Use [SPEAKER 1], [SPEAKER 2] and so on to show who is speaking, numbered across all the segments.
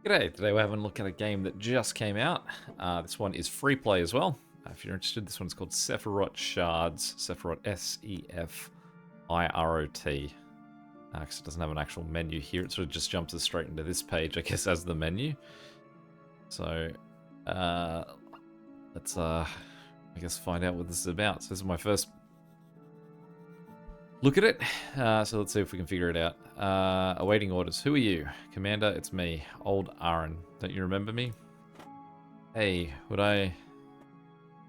[SPEAKER 1] G'day, today we're having a look at a game that just came out. This one is free play as well. If you're interested, this one's called Sefirot Shards. Sefirot, S-E-F-I-R-O-T. Because it doesn't have an actual menu here, it sort of just jumps us straight into this page, I guess, as the menu. So, let's, I guess, find out what this is about. So this is my first look at it. So let's see if we can figure it out. Awaiting orders. Who are you? Commander, it's me, Old Aaron. Don't you remember me? Hey, would I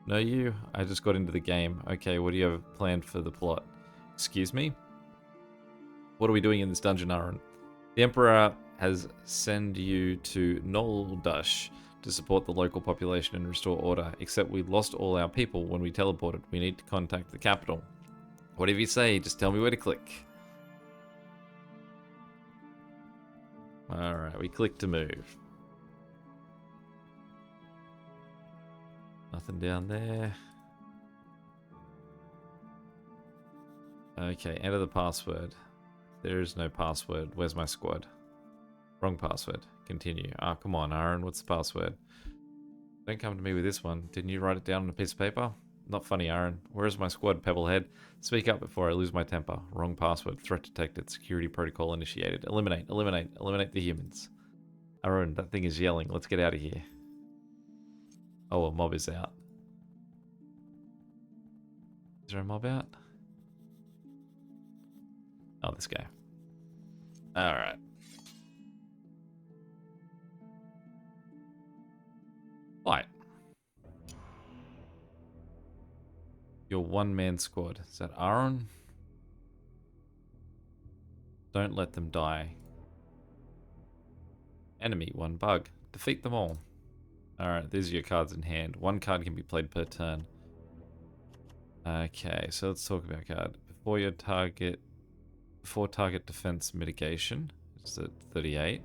[SPEAKER 1] know you? I just got into the game. Okay, what do you have planned for the plot? Excuse me? What are we doing in this dungeon, Aaron? The Emperor has sent you to Noldush to support the local population and restore order, except we lost all our people when we teleported. We need to contact the capital. Whatever you say, just tell me where to click. Alright, we click to move. Nothing down there. Okay, enter the password. There is no password. Where's my squad? Wrong password. Continue. Ah, come on, Aaron. What's the password? Don't come to me with this one. Didn't you write it down on a piece of paper? Not funny, Aaron. Where is my squad, Pebblehead? Speak up before I lose my temper. Wrong password. Threat detected. Security protocol initiated. Eliminate, eliminate, eliminate the humans. Aaron, that thing is yelling. Let's get out of here. Oh, a mob is out. Is there a mob out? Oh, this guy. Alright. Fight. Your one-man squad. Is that Aaron? Don't let them die. Enemy, one bug. Defeat them all. Alright, these are your cards in hand. One card can be played per turn. Okay, so let's talk about card. Before target defense mitigation. It's at 38.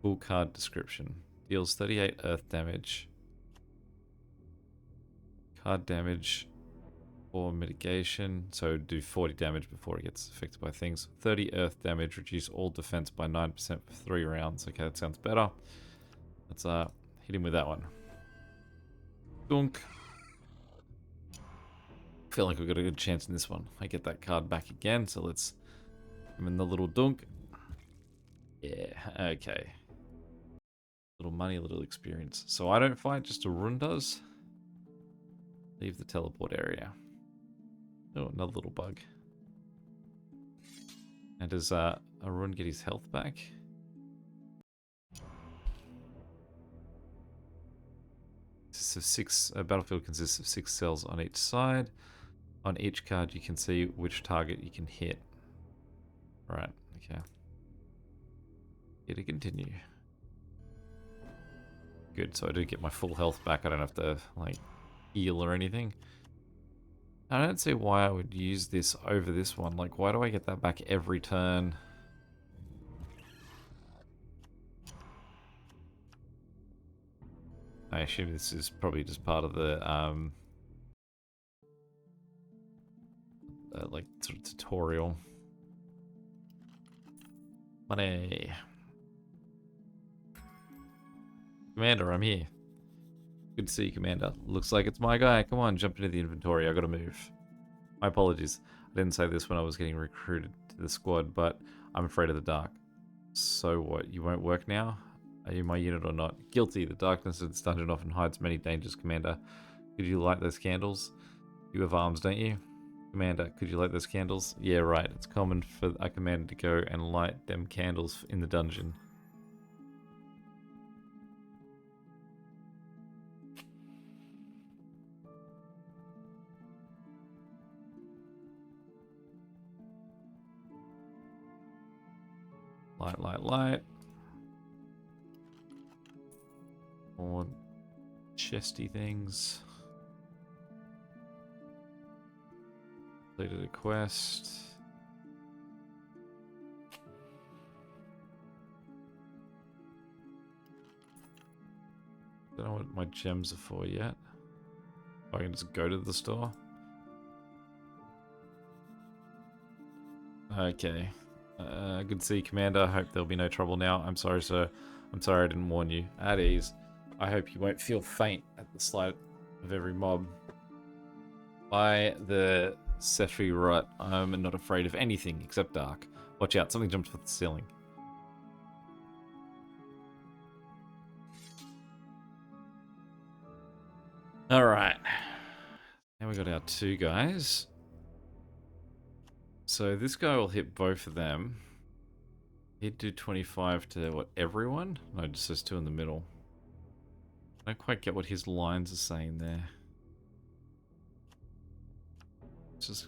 [SPEAKER 1] Full card description. Deals 38 earth damage. Card damage or mitigation. So do 40 damage before it gets affected by things. 30 earth damage. Reduce all defense by 9% for 3 rounds. Okay, that sounds better. Let's hit him with that one. Dunk. Feel like we've got a good chance in this one. I get that card back again, so let's give him in the little dunk. Yeah, okay. Little money, little experience. So I don't fight, just Arun does. Leave the teleport area. Oh, another little bug. And does Arun get his health back? A battlefield consists of 6 cells on each side. On each card, you can see which target you can hit. Right, okay. Here to continue. Good, so I do get my full health back. I don't have to, like, heal or anything. I don't see why I would use this over this one. Like, why do I get that back every turn? I assume this is probably just part of the, like, sort of tutorial. Money. Commander, I'm here. Good to see you, Commander. Looks like it's my guy. Come on, jump into the inventory. I gotta move. My apologies. I didn't say this when I was getting recruited to the squad, but I'm afraid of the dark. So what? You won't work now? Are you my unit or not? Guilty. The darkness of this dungeon often hides many dangers, Commander. Could you light those candles? You have arms, don't you? Commander, could you light those candles? Yeah, right. It's common for a commander to go and light them candles in the dungeon. Light, light, light. More chesty things. Completed a quest. Don't know what my gems are for yet. I can just go to the store. Okay. Good to see you, Commander. I hope there'll be no trouble now. I'm sorry, sir. I'm sorry I didn't warn you. At ease. I hope you won't feel faint at the sight of every mob. By the Sefirot, I'm not afraid of anything except dark. Watch out, something jumped off the ceiling. Alright. Now we got our 2 guys. So this guy will hit both of them. He'd do 25 to, what, everyone? No, just those 2 in the middle. I don't quite get what his lines are saying there. Just...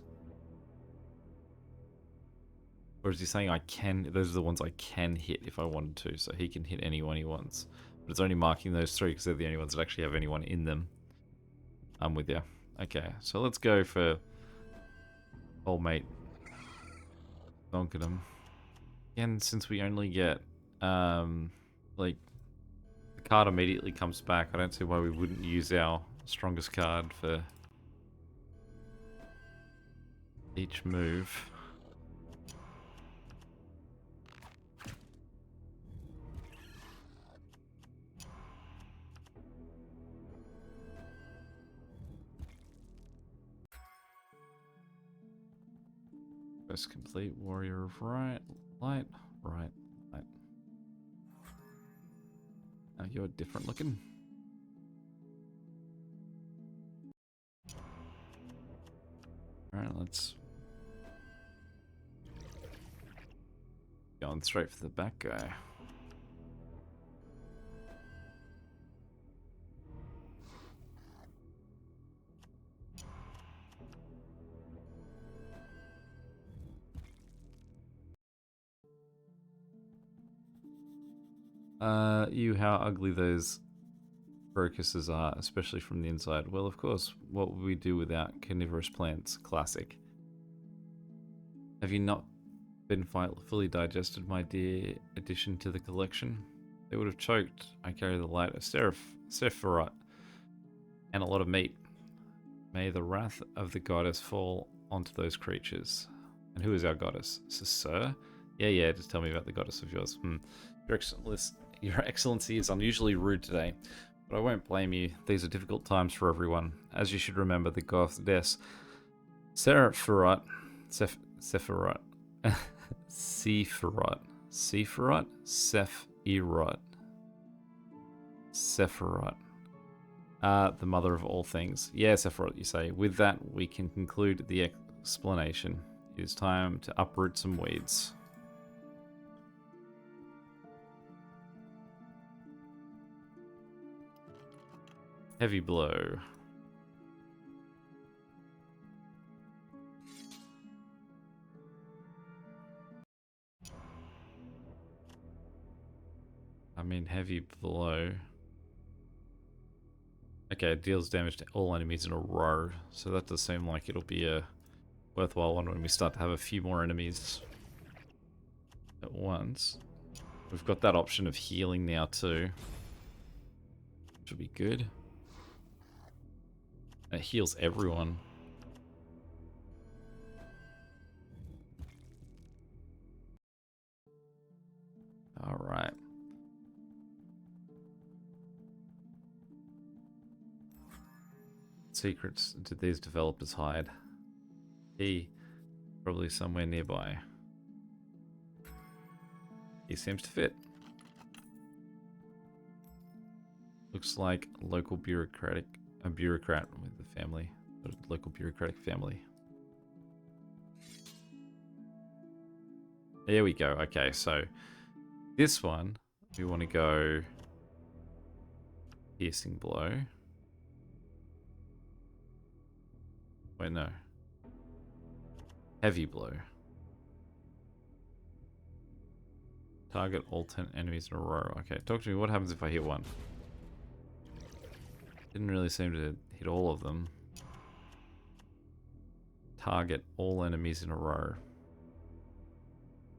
[SPEAKER 1] Or is he saying I can... Those are the ones I can hit if I wanted to, so he can hit anyone he wants. But it's only marking those 3 because they're the only ones that actually have anyone in them. I'm with you. Okay, so let's go for old mate Donkinham. Again, since we only get, like, the card immediately comes back, I don't see why we wouldn't use our strongest card for each move. Quest complete, Warrior of Light, right. Now you're different looking. Alright, let's... Going straight for the back guy. How ugly those crocuses are, especially from the inside. Well, of course, what would we do without carnivorous plants? Classic. Have you not been fully digested, my dear addition to the collection? They would have choked. I carry the light of Sefirot and a lot of meat. May the wrath of the goddess fall onto those creatures. And who is our goddess? Sir? Yeah, just tell me about the goddess of yours. Your Excellency is unusually rude today, but I won't blame you. These are difficult times for everyone. As you should remember, the goddess Sefirot, Sefirot, the mother of all things. Yeah, Sefirot, you say. With that, we can conclude the explanation. It is time to uproot some weeds. Heavy blow. I mean, heavy blow. Okay, it deals damage to all enemies in a row. So that does seem like it'll be a worthwhile one when we start to have a few more enemies at once. We've got that option of healing now too. Which will be good. It heals everyone. Alright. Secrets did these developers hide? Probably somewhere nearby. He seems to fit. Looks like a bureaucrat with the family. A local bureaucratic family. There we go. Okay, so this one we want to go piercing blow. Wait, no. Heavy blow. Target all 10 enemies in a row. Okay, talk to me. What happens if I hit one? Didn't really seem to hit all of them. Target all enemies in a row.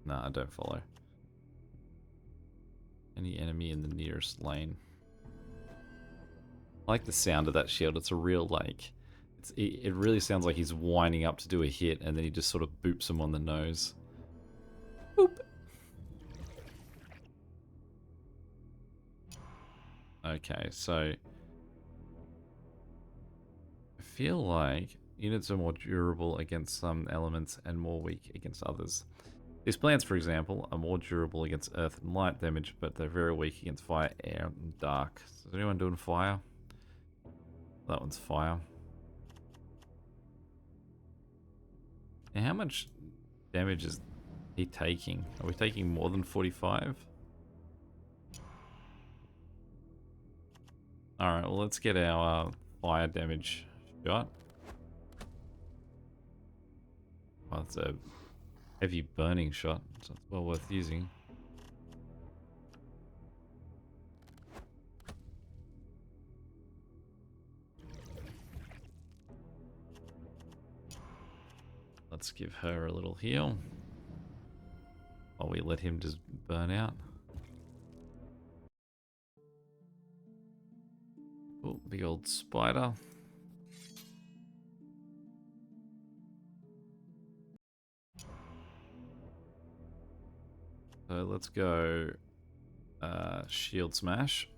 [SPEAKER 1] Nah, I don't follow. Any enemy in the nearest lane. I like the sound of that shield. It's a real, like... It really sounds like he's winding up to do a hit, and then he just sort of boops him on the nose. Boop. Okay, so I feel like units are more durable against some elements and more weak against others. These plants, for example, are more durable against earth and light damage, but they're very weak against fire, air, and dark. So is anyone doing fire? That one's fire. And how much damage is he taking? Are we taking more than 45? Alright, well let's get our fire damage shot. Well, it's a heavy burning shot, so it's well worth using. Let's give her a little heal while we let him just burn out. Oh, big old spider. So let's go shield smash.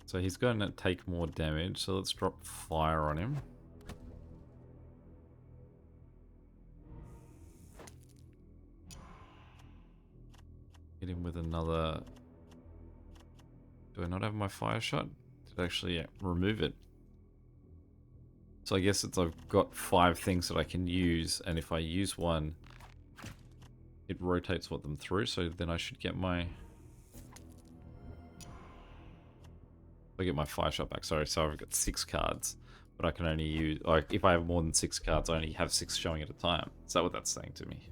[SPEAKER 1] So he's going to take more damage, so let's drop fire on him. Hit him with another... Do I not have my fire shot? Did I actually remove it? So I guess it's I've got 5 things that I can use, and if I use one, it rotates what them through, so then I should get my... I get my fire shot back, sorry, so I've got 6 cards. But I can only use... Like, if I have more than 6 cards, I only have 6 showing at a time. Is that what that's saying to me?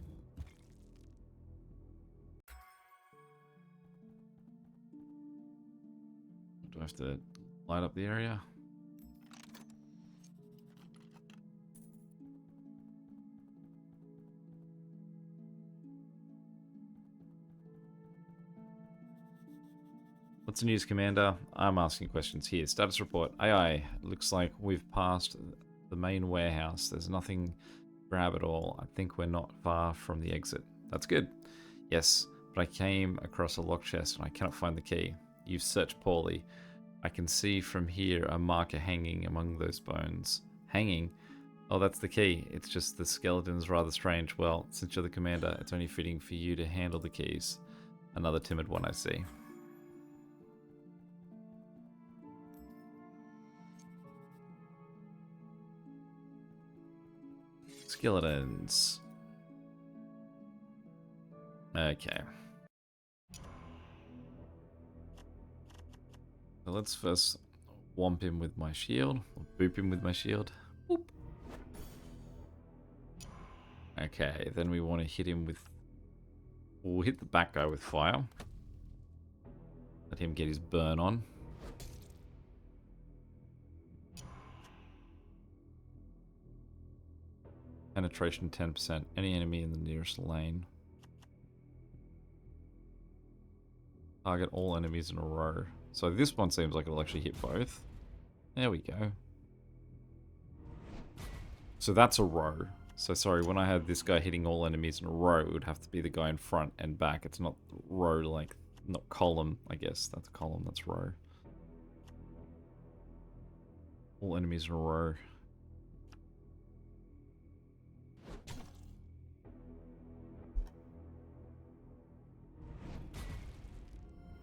[SPEAKER 1] Do I have to light up the area? What's the news, Commander? I'm asking questions here. Status report. Aye. Looks like we've passed the main warehouse. There's nothing to grab at all. I think we're not far from the exit. That's good. Yes, but I came across a lock chest and I cannot find the key. You've searched poorly. I can see from here a marker hanging among those bones. Hanging? Oh, that's the key. It's just the skeleton's rather strange. Well, since you're the commander, it's only fitting for you to handle the keys. Another timid one, I see. Skeletons. Okay. So let's first whomp him with my shield. Or boop him with my shield. Boop. Okay, then we want to hit him with... We'll hit the back guy with fire. Let him get his burn on. Penetration 10%. Any enemy in the nearest lane. Target all enemies in a row. So this one seems like it'll actually hit both. There we go. So that's a row. So sorry, when I had this guy hitting all enemies in a row, it would have to be the guy in front and back. It's not row like, not column, I guess. That's column, that's row. All enemies in a row.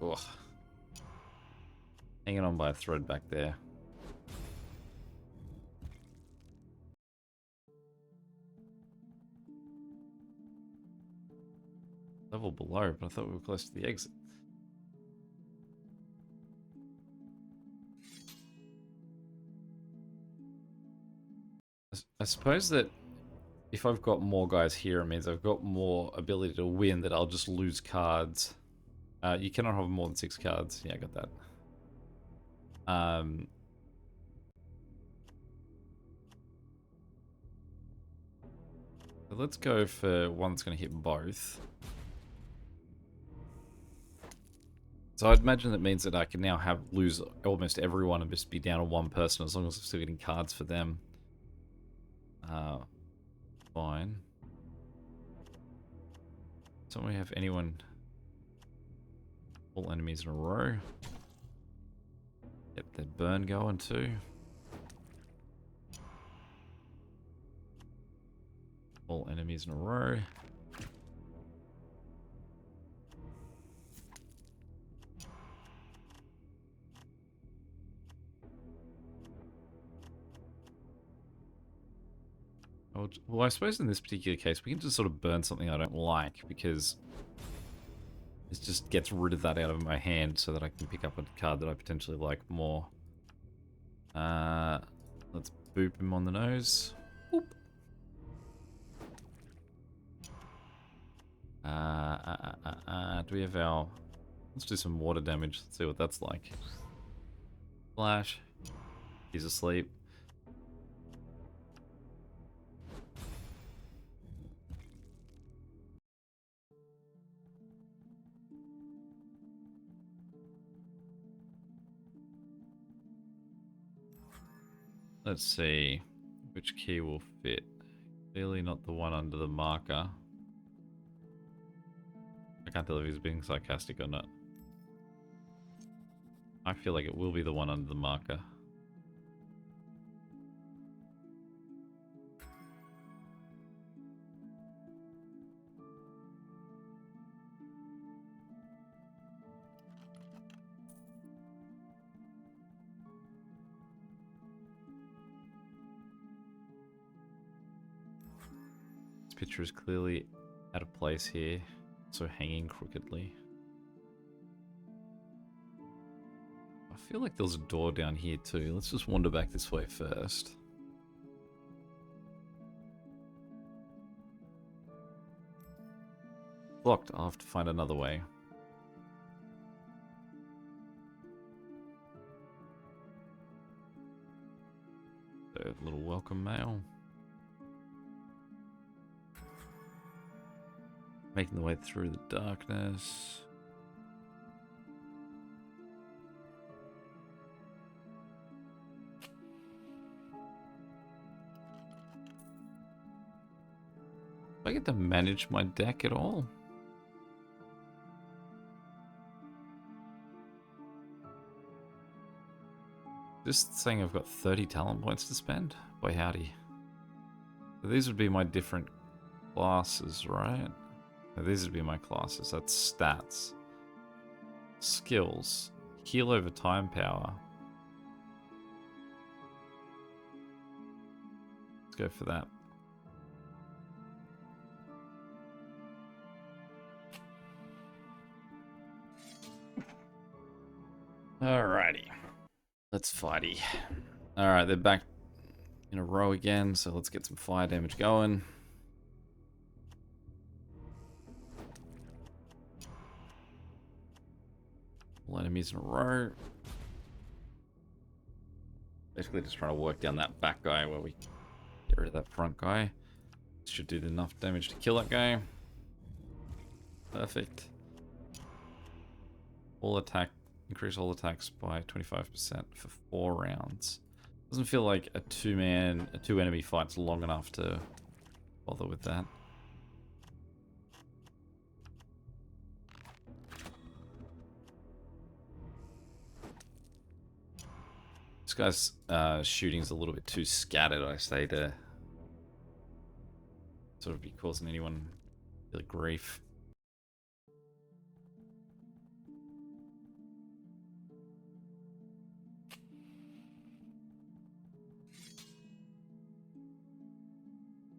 [SPEAKER 1] Ugh. Hanging on by a thread back there. Level below, but I thought we were close to the exit. I suppose that if I've got more guys here, it means I've got more ability to win, that I'll just lose cards. You cannot have more than 6 cards. Yeah, I got that. So let's go for one that's going to hit both. So I'd imagine that means that I can now lose almost everyone and just be down to one person as long as I'm still getting cards for them. Fine. don't we have anyone... All enemies in a row. Get the burn going too. All enemies in a row. Well, I suppose in this particular case, we can just sort of burn something I don't like, because it just gets rid of that out of my hand so that I can pick up a card that I potentially like more. Let's boop him on the nose. Boop. Do we have our... Let's do some water damage. Let's see what that's like. Flash. He's asleep. Let's see which key will fit. Clearly not the one under the marker. I can't tell if he's being sarcastic or not. I feel like it will be the one under the marker. This picture is clearly out of place here, so hanging crookedly. I feel like there's a door down here too. Let's just wander back this way first. Locked. I'll have to find another way. So, a little welcome mail. Making the way through the darkness. Do I get to manage my deck at all? Just saying I've got 30 talent points to spend? Boy howdy. So these would be my different classes, right? No, these would be my classes. That's stats. Skills. Heal over time power. Let's go for that. Alrighty. Let's fighty. Alright, they're back in a row again, so let's get some fire damage going. All enemies in a row. Basically just trying to work down that back guy while we get rid of that front guy. Should do enough damage to kill that guy. Perfect. All attack, increase all attacks by 25% for 4 rounds. Doesn't feel like a two enemy fight's long enough to bother with that. This guy's shooting's a little bit too scattered, I say, to sort of be causing anyone really grief.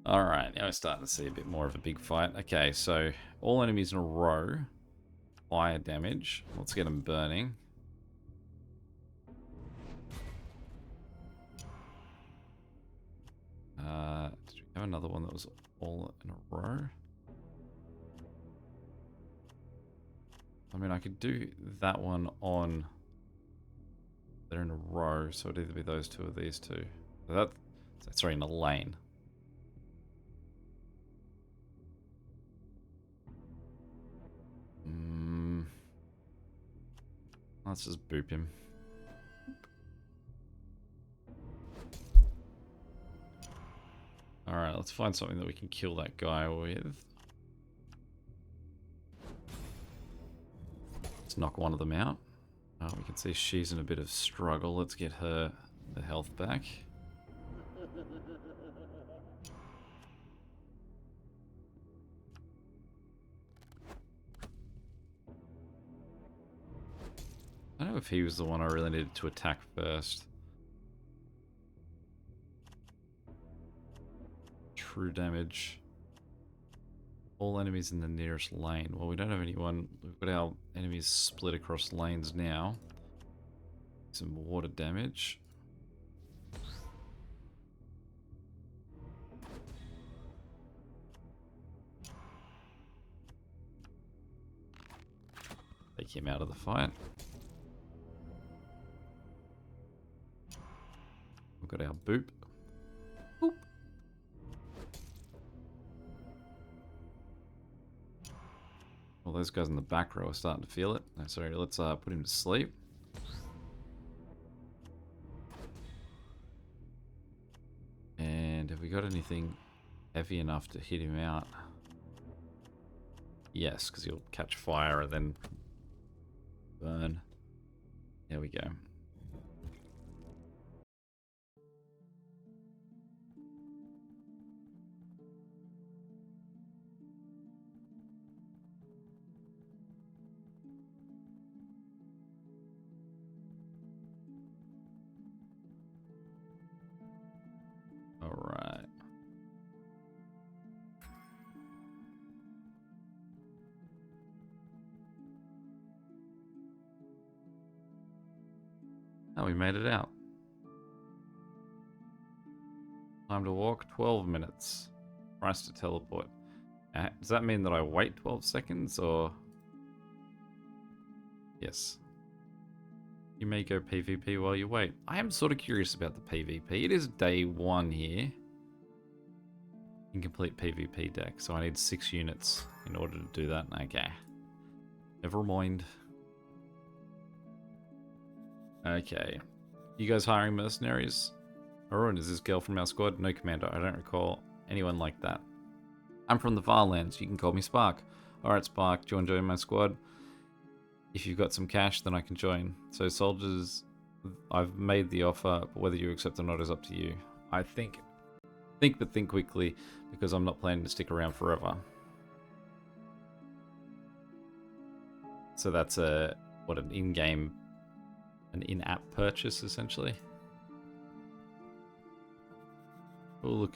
[SPEAKER 1] Alright, now we're starting to see a bit more of a big fight. Okay, so all enemies in a row. Fire damage. Let's get them burning. Did we have another one that was all in a row? I mean, I could do that one on... They're in a row, so it'd either be those two or these two. So sorry, in a lane. Let's just boop him. Alright, let's find something that we can kill that guy with. Let's knock one of them out. Oh, we can see she's in a bit of struggle. Let's get her health back. I don't know if he was the one I really needed to attack first. True damage. All enemies in the nearest lane. Well, we don't have anyone. We've got our enemies split across lanes now. Some water damage. Take him out of the fight. We've got our boop. Boop. Well, those guys in the back row are starting to feel it. No, sorry, let's put him to sleep. And have we got anything heavy enough to hit him out? Yes, because he'll catch fire and then burn. There we go. Alright. Oh, we made it out. Time to walk, 12 minutes. Price to teleport. Does that mean that I wait 12 seconds, or...? Yes. You may go PvP while you wait. I am sort of curious about the PvP. It is day 1 here. Incomplete PvP deck, so I need 6 units in order to do that. Okay. Never mind. Okay. You guys hiring mercenaries? Arun, is this girl from our squad? No, Commander. I don't recall anyone like that. I'm from the Farlands. You can call me Spark. Alright, Spark. Do you want to join my squad? If you've got some cash, then I can join. So, soldiers, I've made the offer, but whether you accept or not is up to you. I think but think quickly, because I'm not planning to stick around forever. So that's an in-game, an in-app purchase, essentially. Oh, look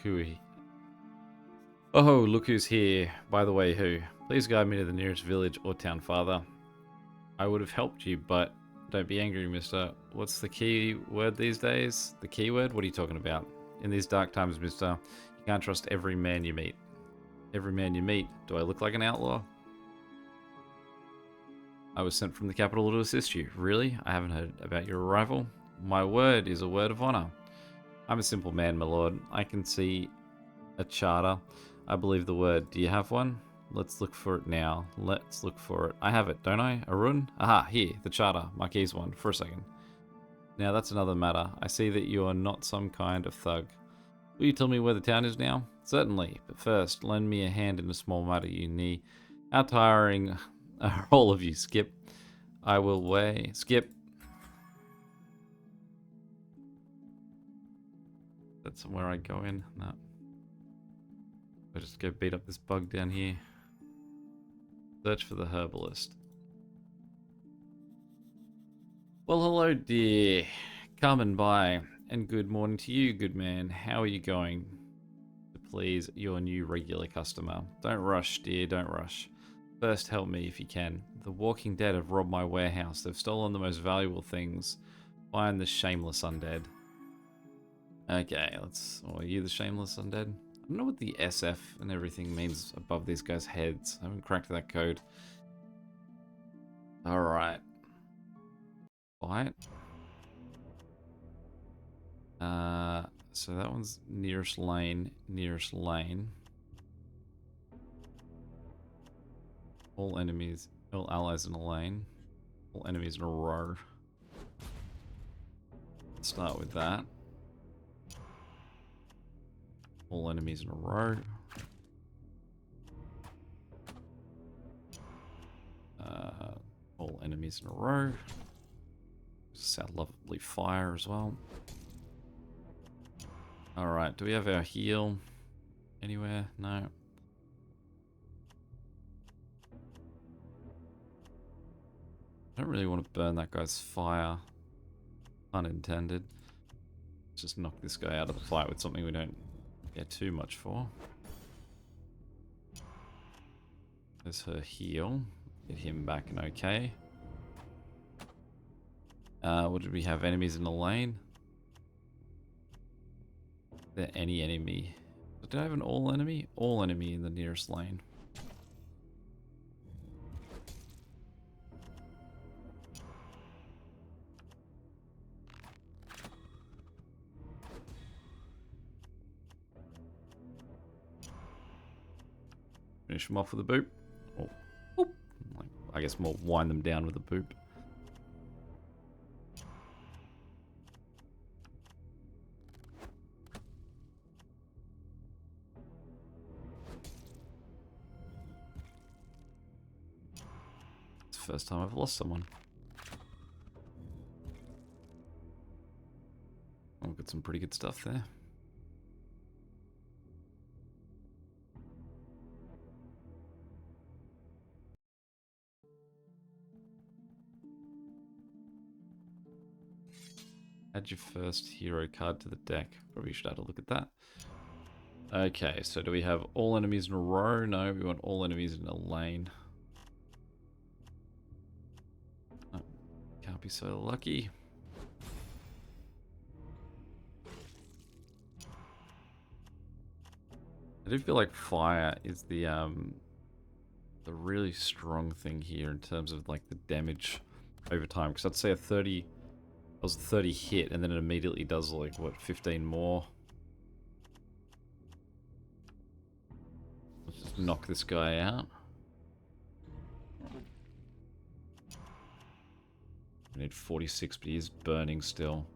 [SPEAKER 1] who's here. By the way, who? Please guide me to the nearest village or town, Father. I would have helped you, but don't be angry, mister. What's the key word these days? The keyword? What are you talking about? In these dark times, mister, you can't trust every man you meet. Every man you meet? Do I look like an outlaw? I was sent from the capital to assist you. Really? I haven't heard about your arrival. My word is a word of honor. I'm a simple man, my lord. I can see a charter. I believe the word. Do you have one? Let's look for it now. Let's look for it. I have it, don't I? Arun? Aha, here, the charter. Marquis one. For a second. Now that's another matter. I see that you are not some kind of thug. Will you tell me where the town is now? Certainly, but first, lend me a hand in a small matter you need. How tiring are all of you, Skip? I will weigh. Skip. That's somewhere I go in? No. I just go beat up this bug down here. Search for the herbalist. Well, hello, dear. Coming by. And good morning to you, good man. How are you going? Please, your new regular customer. Don't rush, dear, don't rush. First, help me if you can. The Walking Dead have robbed my warehouse. They've stolen the most valuable things. Find the shameless undead. Okay, let's... Oh, are you the shameless undead? I don't know what the SF and everything means above these guys' heads. I haven't cracked that code. Alright. Fight. So that one's nearest lane, nearest lane. All enemies, all allies in a lane. All enemies in a row. Let's start with that. All enemies in a row. All enemies enemies in a row. Just our lovely fire as well. Alright, do we have our heal anywhere? No. I don't really want to burn that guy's fire. Unintended. Let's just knock this guy out of the fight with something we don't get too much for. There's her heal. Get him back and okay. What did we have? Enemies in the lane? Is there any enemy? Did I have an all enemy? All enemy in the nearest lane. Finish them off with a boop. Or, boop. Like, I guess more wind them down with a boop. It's the first time I've lost someone. I've got some pretty good stuff there. Add your first hero card to the deck. Probably should have a look at that. Okay, so do we have all enemies in a row? No, we want all enemies in a lane. Oh, can't be so lucky. I do feel like fire is the really strong thing here in terms of like the damage over time. Because I'd say a 30... That was a 30 hit, and then it immediately does like, what, 15 more? Let's just knock this guy out. We need 46, but he is burning still.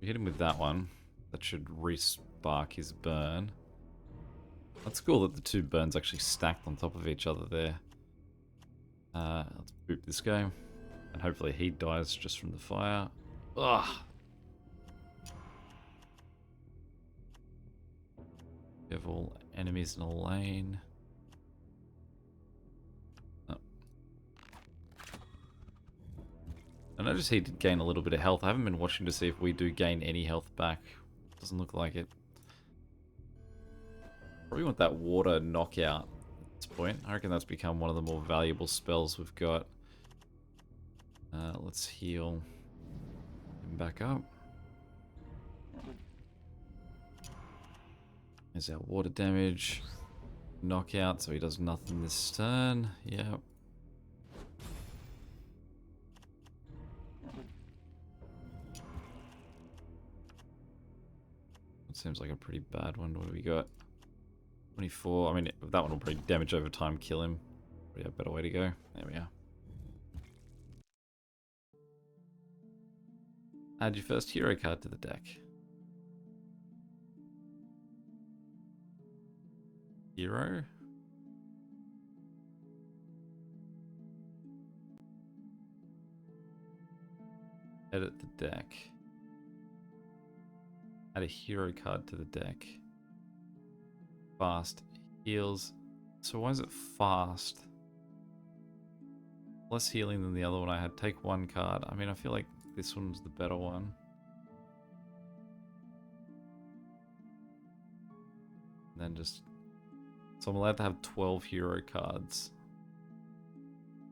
[SPEAKER 1] We hit him with that one. That should re-spark his burn. That's cool that the two burns actually stacked on top of each other there. Let's boop this guy. And hopefully he dies just from the fire. Ugh! We have all enemies in a lane. Oh. I noticed he did gain a little bit of health. I haven't been watching to see if we do gain any health back. Doesn't look like it. Probably want that water knockout at this point. I reckon that's become one of the more valuable spells we've got. Let's heal him back up. There's our water damage. Knockout, so he does nothing this turn. Yep. That seems like a pretty bad one. What do we got? 24. I mean, that one will probably damage over time, kill him. Probably a better way to go. There we are. Add your first hero card to the deck. Hero? Edit the deck. Add a hero card to the deck. Fast. Heals. So why is it fast? Less healing than the other one I had. Take one card. I mean, I feel like this one's the better one. And then just... So I'm allowed to have 12 hero cards.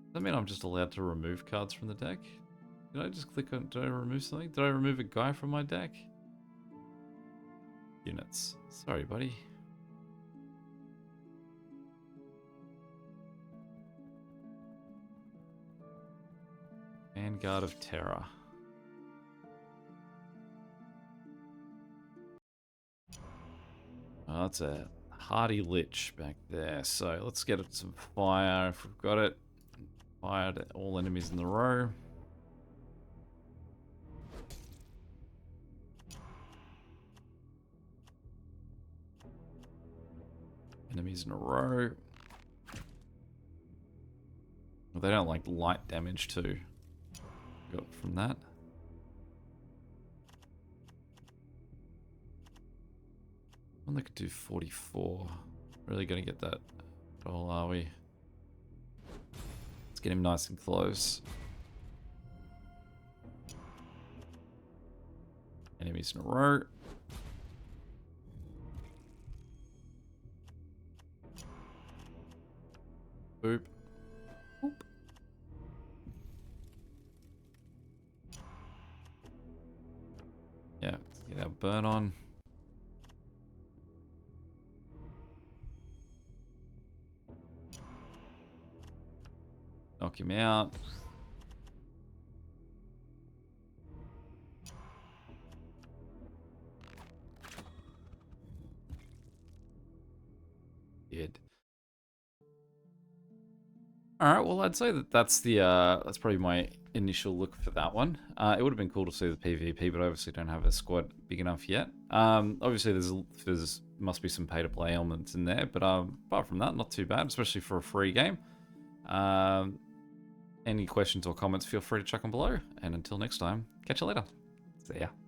[SPEAKER 1] Does that mean I'm just allowed to remove cards from the deck? Did I just click on... Did I remove something? Did I remove a guy from my deck? Units. Sorry, buddy. Vanguard of Terror. Oh, that's a hardy lich back there. So let's get some fire if we've got it. Fire to all enemies in the row. Enemies in a row. Well, they don't like light damage too. Got from that. One that could do 44. Really gonna get that at all, are we? Let's get him nice and close. Enemies in a row. Boop. Boop. Yeah, let's get our burn on. Knock him out. Good. All right, well, I'd say that that's probably my initial look for that one. It would have been cool to see the PvP, but I obviously don't have a squad big enough yet. Obviously, there's must be some pay-to-play elements in there, but apart from that, not too bad, especially for a free game. Any questions or comments, feel free to chuck them below. And until next time, catch you later. See ya.